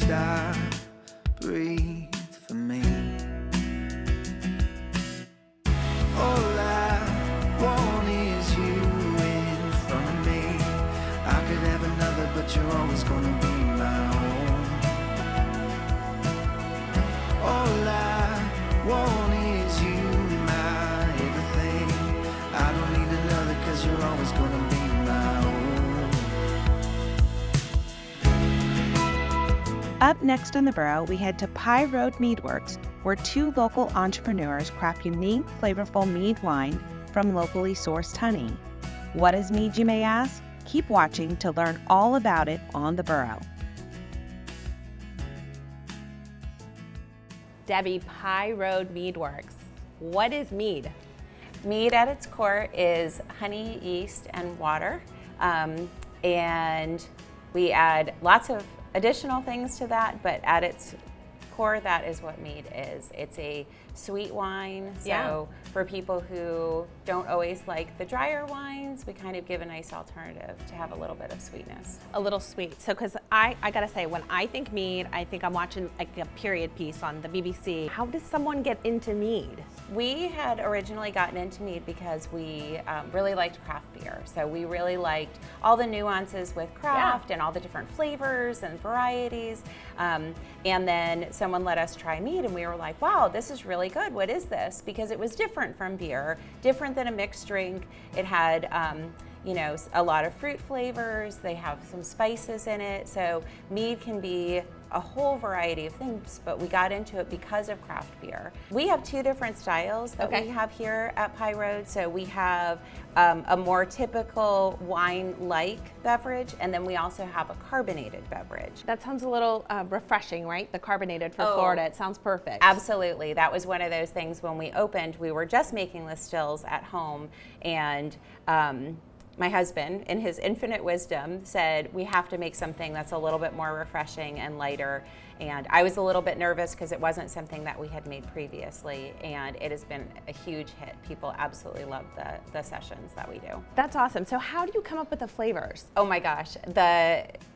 stop, breathe for me. All I want is you in front of me. I could have another, but you're always gonna be my own. All I want is you, my everything. I don't need another, 'cause you're always gonna be my own. Up next on the Borough, we head to Pye Road Meadworks, where two local entrepreneurs craft unique, flavorful mead wine from locally sourced honey. What is mead, you may ask? Keep watching to learn all about it on the Borough. Debbie, Pye Road Meadworks. What is mead? Mead at its core is honey, yeast, and water. And we add lots of additional things to that, but at its core, that is what mead is. It's a sweet wine, so for people who don't always like the drier wines, we kind of give a nice alternative to have a little bit of sweetness. A little sweet. So, because I gotta say, when I think mead, I think I'm watching like a period piece on the BBC. How does someone get into mead? We had originally gotten into mead because we really liked craft beer. So we really liked all the nuances with craft and all the different flavors and varieties. And then someone let us try mead, and we were like, wow, this is really good. What is this? Because it was different from beer, different than a mixed drink. It had you know, a lot of fruit flavors. They have some spices in it. So mead can be a whole variety of things, but we got into it because of craft beer. We have two different styles that we have here at Pye Road. So we have a more typical wine-like beverage, and then we also have a carbonated beverage. That sounds a little refreshing, right? The carbonated for Florida. It sounds perfect. Absolutely. That was one of those things when we opened. We were just making the stills at home, and my husband, in his infinite wisdom, said, we have to make something that's a little bit more refreshing and lighter. And I was a little bit nervous because it wasn't something that we had made previously, and it has been a huge hit. People absolutely love the sessions that we do. That's awesome. So how do you come up with the flavors? Oh my gosh,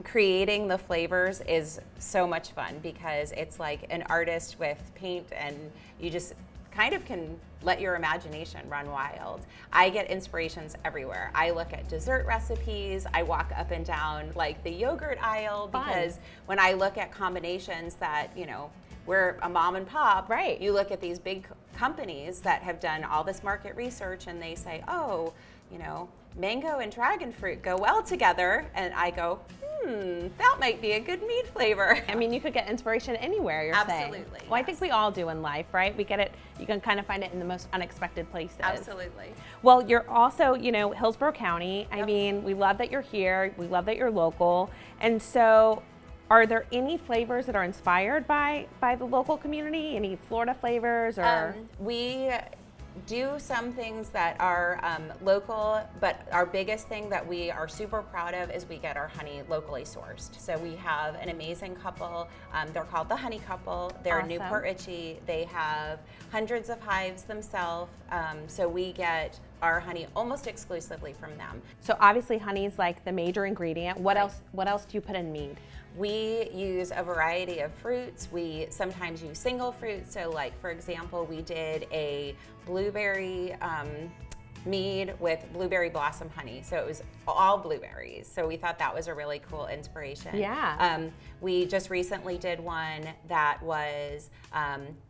creating the flavors is so much fun because it's like an artist with paint, and you just kind of can let your imagination run wild. I get inspirations everywhere. I look at dessert recipes. I walk up and down like the yogurt aisle because when I look at combinations that, you know, we're a mom and pop, right? You look at these big companies that have done all this market research, and they say, oh, you know, mango and dragon fruit go well together, and I go, that might be a good mead flavor. I mean, you could get inspiration anywhere, you're saying. Absolutely. Well, I think we all do in life, right? We get it, you can kind of find it in the most unexpected places. Absolutely. Well, you're also, you know, Hillsborough County. I mean, we love that you're here. We love that you're local. And so, are there any flavors that are inspired by the local community? Any Florida flavors? Or we do some things that are local, but our biggest thing that we are super proud of is we get our honey locally sourced. So we have an amazing couple. They're called the Honey Couple. They're in Newport Richey. They have hundreds of hives themselves. So we get our honey almost exclusively from them. So obviously honey is like the major ingredient. What else do you put in mead? We use a variety of fruits. We sometimes use single fruit. So like, for example, we did a blueberry mead with blueberry blossom honey. So it was all blueberries. So we thought that was a really cool inspiration. Yeah. We just recently did one that was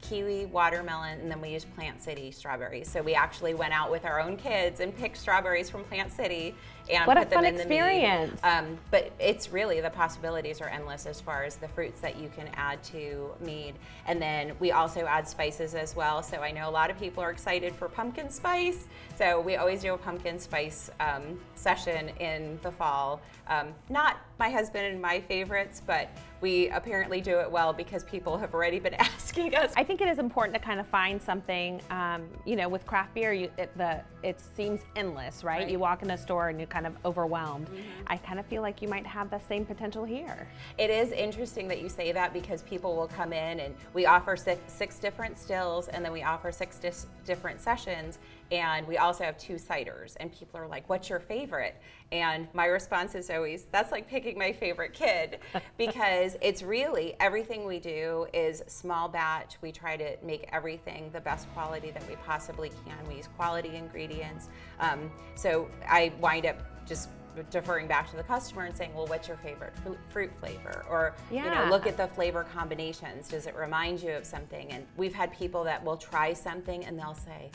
kiwi, watermelon, and then we used Plant City strawberries. So we actually went out with our own kids and picked strawberries from Plant City and what put them in experience. the mead. But it's really, the possibilities are endless as far as the fruits that you can add to mead. And then we also add spices as well. So I know a lot of people are excited for pumpkin spice. So we always do a pumpkin spice session in the fall. Not my husband and my favorites, but we apparently do it well because people have already been asking us. I think it is important to kind of find something, you know, with craft beer, it seems endless, right? You walk in a store and you're kind of overwhelmed. I kind of feel like you might have the same potential here. It is interesting that you say that because people will come in and we offer six different stills, and then we offer six different sessions. And we also have 2 ciders, and people are like, what's your favorite? And my response is always, that's like picking my favorite kid, because it's really, everything we do is small batch. We try to make everything the best quality that we possibly can. We use quality ingredients. So I wind up just deferring back to the customer and saying, well, what's your favorite fruit flavor? Or, you know, look at the flavor combinations. Does it remind you of something? And we've had people that will try something and they'll say,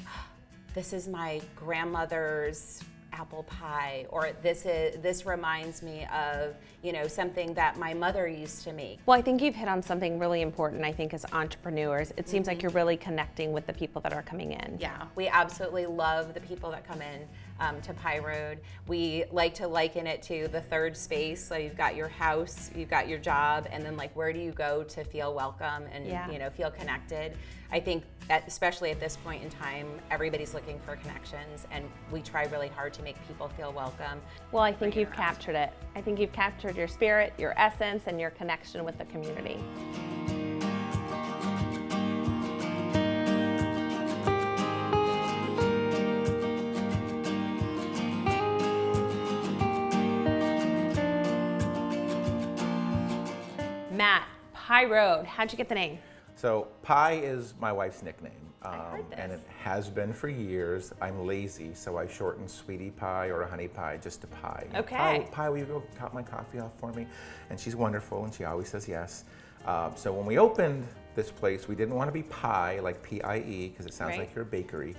this is my grandmother's apple pie, or this reminds me of, you know, something that my mother used to make. Well, I think you've hit on something really important. I think as entrepreneurs, it seems like you're really connecting with the people that are coming in. Yeah, we absolutely love the people that come in to Pye Road. We like to liken it to the third space. So you've got your house, you've got your job, and then like where do you go to feel welcome and you know, feel connected? I think especially at this point in time, everybody's looking for connections, and we try really hard to make people feel welcome. Well, I think you've captured it. I think you've captured your spirit, your essence, and your connection with the community. Matt, Pye Road, how'd you get the name? So Pye is my wife's nickname, heard this. and it has been for years. I'm lazy, so I shorten Sweetie Pie or Honey Pie just to Pye. Okay. Pye, will you go top my coffee off for me? And she's wonderful, and she always says yes. So when we opened this place, we didn't want to be Pye, like P-I-E, because it sounds like you're a bakery.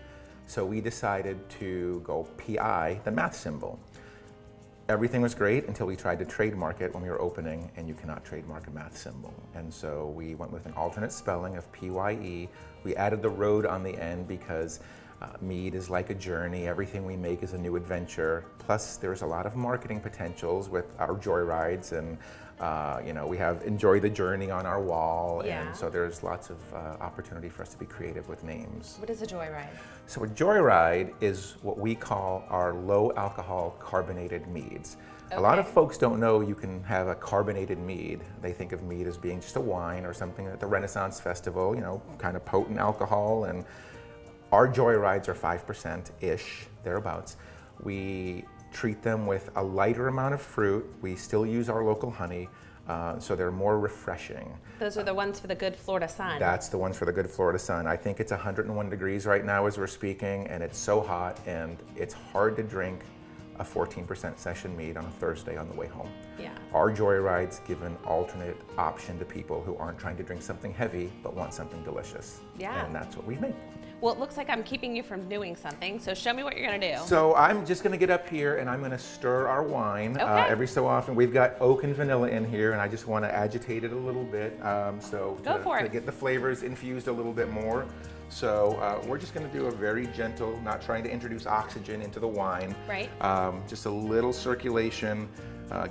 So we decided to go P-I, the math symbol. Everything was great until we tried to trademark it when we were opening, and you cannot trademark a math symbol. And so we went with an alternate spelling of P-Y-E. We added the road on the end because mead is like a journey. Everything we make is a new adventure. Plus, there's a lot of marketing potentials with our joyrides, and you know, we have enjoy the journey on our wall, and so there's lots of opportunity for us to be creative with names. What is a joyride? So a joyride is what we call our low alcohol carbonated meads. A lot of folks don't know you can have a carbonated mead. They think of mead as being just a wine or something at the Renaissance Festival, you know, kind of potent alcohol. And our joyrides are 5%-ish, thereabouts. We treat them with a lighter amount of fruit. We still use our local honey, so they're more refreshing. Those are the ones for the good Florida sun. That's the ones for the good Florida sun. I think it's 101 degrees right now as we're speaking, and it's so hot, and it's hard to drink a 14% session mead on a Thursday on the way home. Yeah. Our joyrides give an alternate option to people who aren't trying to drink something heavy, but want something delicious. Yeah. And that's what we've made. Well, it looks like I'm keeping you from doing something, so show me what you're gonna do. So I'm just gonna get up here and I'm gonna stir our wine every so often. We've got oak and vanilla in here, and I just wanna agitate it a little bit to get the flavors infused a little bit more. So we're just gonna do a very gentle, not trying to introduce oxygen into the wine. Right. Just a little circulation,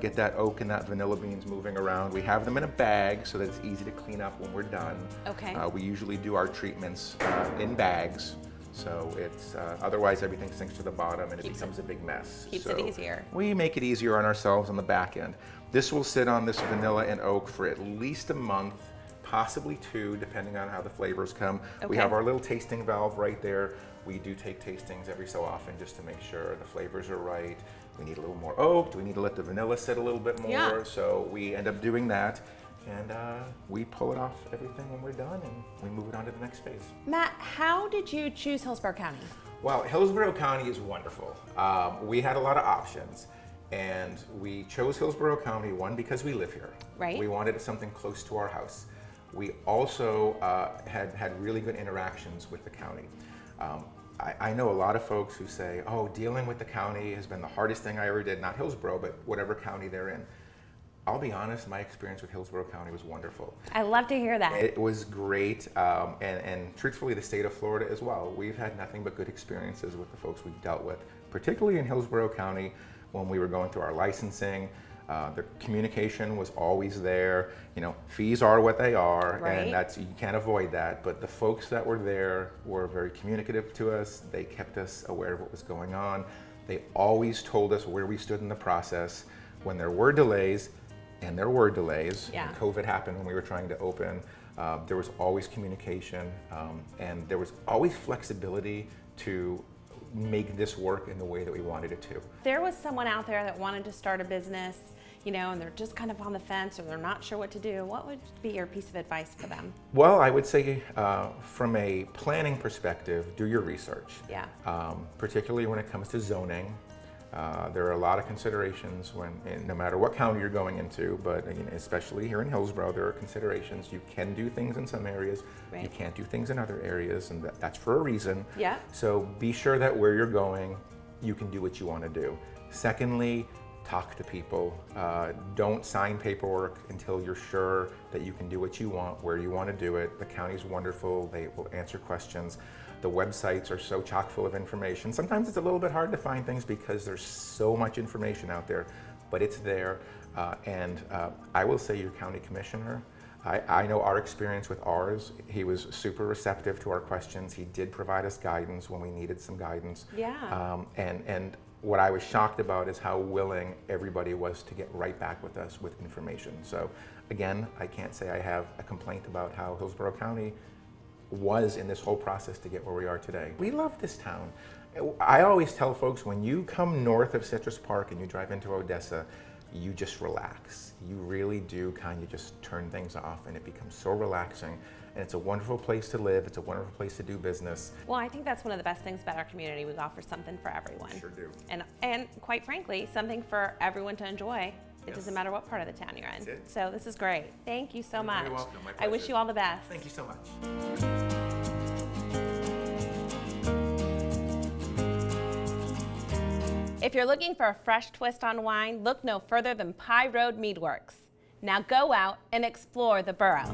get that oak and that vanilla beans moving around. We have them in a bag so that it's easy to clean up when we're done. Okay. We usually do our treatments in bags, so it's otherwise everything sinks to the bottom and it becomes a big mess. Keeps it easier. We make it easier on ourselves on the back end. This will sit on this vanilla and oak for at least a month, possibly 2, depending on how the flavors come. We have our little tasting valve right there. We do take tastings every so often just to make sure the flavors are right. We need a little more oak. Do we need to let the vanilla sit a little bit more? Yeah. So we end up doing that, and we pull it off everything when we're done, and we move it on to the next phase. Matt, how did you choose Hillsborough County? Well, Hillsborough County is wonderful. We had a lot of options, and we chose Hillsborough County, one, because we live here. Right. We wanted something close to our house. We also had really good interactions with the county. I know a lot of folks who say, oh, dealing with the county has been the hardest thing I ever did, not Hillsborough, but whatever county they're in. I'll be honest, my experience with Hillsborough County was wonderful. I love to hear that. It was great, and truthfully, the state of Florida as well. We've had nothing but good experiences with the folks we've dealt with, particularly in Hillsborough County when we were going through our licensing. The communication was always there. You know, fees are what they are, and that's, you can't avoid that. But the folks that were there were very communicative to us. They kept us aware of what was going on. They always told us where we stood in the process. When there were delays, and there were delays, when COVID happened when we were trying to open, there was always communication, and there was always flexibility to make this work in the way that we wanted it to. There was someone out there that wanted to start a business, you know, and they're just kind of on the fence or they're not sure what to do. What would be your piece of advice for them? Well, I would say from a planning perspective, do your research. Yeah. Particularly when it comes to zoning. There are a lot of considerations no matter what county you're going into, but especially here in Hillsborough, there are considerations. You can do things in some areas, right. You can't do things in other areas, and that's for a reason. Yeah. So be sure that where you're going, you can do what you want to do. Secondly, talk to people. Don't sign paperwork until you're sure that you can do what you want, where you want to do it. The county's wonderful. They will answer questions. The websites are so chock full of information. Sometimes it's a little bit hard to find things because there's so much information out there, but it's there. And I will say your county commissioner, I know our experience with ours, he was super receptive to our questions. He did provide us guidance when we needed some guidance. Yeah. And what I was shocked about is how willing everybody was to get right back with us with information. So again, I can't say I have a complaint about how Hillsborough County was in this whole process to get where we are today. We love this town. I always tell folks, when you come north of Citrus Park and you drive into Odessa, you just relax. You really do kind of just turn things off, and it becomes so relaxing. And it's a wonderful place to live. It's a wonderful place to do business. Well, I think that's one of the best things about our community. We offer something for everyone. Sure do. And quite frankly, something for everyone to enjoy. It Yes. doesn't matter what part of the town you're in. That's it. So this is great. Thank you so You're much. very welcome. My I wish pleasure. you all the best. Thank you so much. If you're looking for a fresh twist on wine, look no further than Pye Road Meadworks. Now go out and explore the borough.